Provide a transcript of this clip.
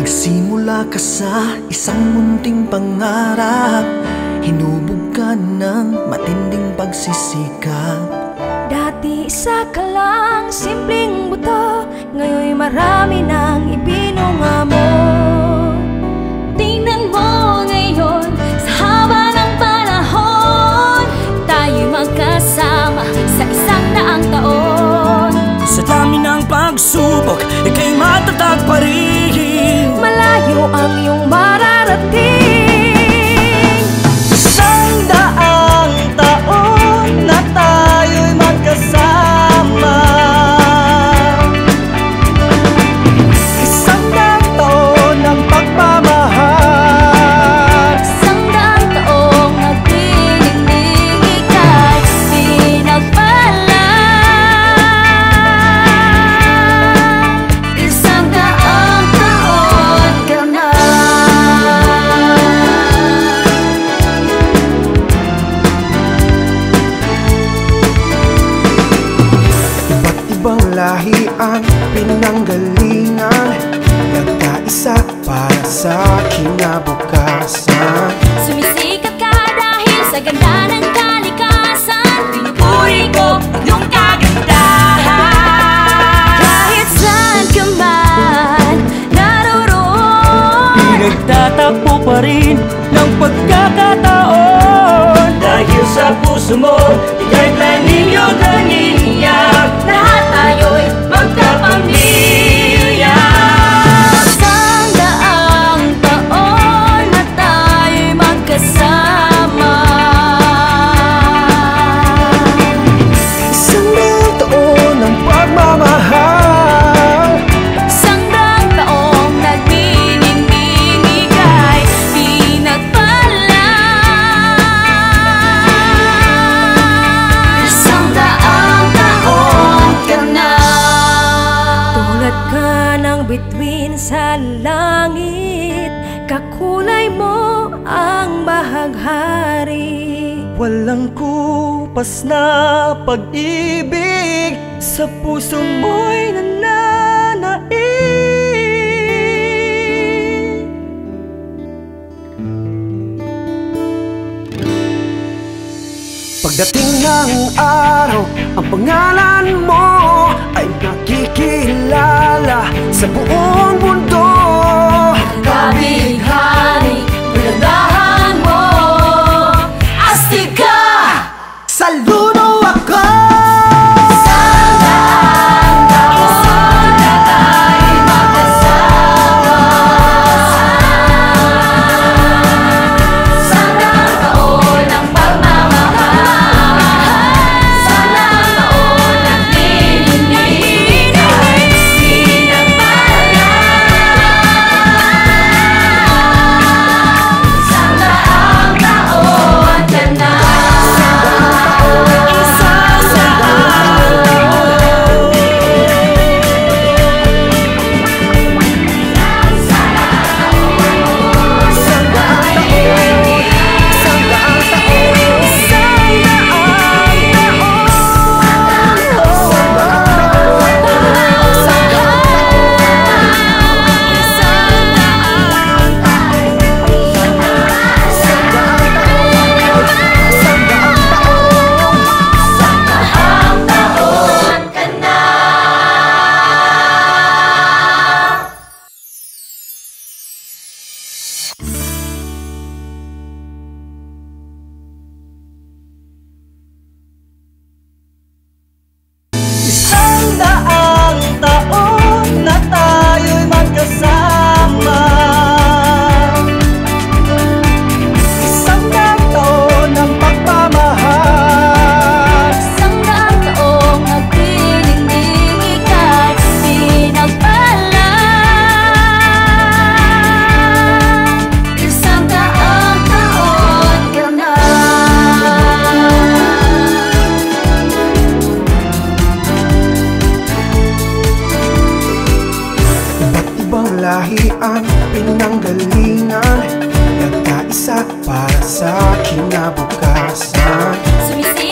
Nagsimula ka sa isang munting pangarap, hinubog ka ng matinding pagsisikap. Dati isa ka lang, simpleng buto, ngayon'y marami nang ibinunga mo. Tingnan mo ngayon, sa haba ng panahon, tayo'y magkasama sa isang daang taon. Sa dami ng pagsubok, ika'y matatag pa rin. Malayo ang iyong mararating. Isang daang taon na tayo'y magkasama. Isang daang taon ng pagmamahal. Isang daang taong nagtinindig ika'y pinagpala. Isang daang taon ka na. Iba't ibang lahi ang pinanggalingan, nagkaisa para sa kinabukasan. Sumisikat ka dahil sa ganda ng kalikasan. Pinupuri ko iyong kagandahan. Kahit saan ka man naroroon, Pinagtatagpo pa rin ng pagkakataon. Dahil sa puso mo, ika'y taninyo ganiyak. lahat tayo'y magkapamilya. Isang daang taon na tayo'y magkasama. Isang daang taon ng pagmamahal. Isang daang taong nagniningning ika'y pinagpala. Isang daang taon ka na. Tulad ka ng bituin sa langit, kakulay mo ang bahaghari. Walang kupas na pag-ibig, sa puso mo'y nananaig. Pagdating ng araw, ang pangalan mo ay nakikilala sa buong mundo. Kabighani, pinagdahan mo, astig ka! Saludo ako! Isang daang taon na tayo'y magkasama. Isang daang taon ng pagmamahal. Isang daang taon ng pininindig ika'y pinagpala. Isang daang taon ka na. Isang daang taon na tayo'y magkasama. Isang daang taon ng pagmamahal. Isang daang taong nagtinindig ika'y pinagpala. Isang daang taon ka na. Iba't ibang lahi ang pinanggalingan, nagkaisa para sa kinabukasan. Sumisikat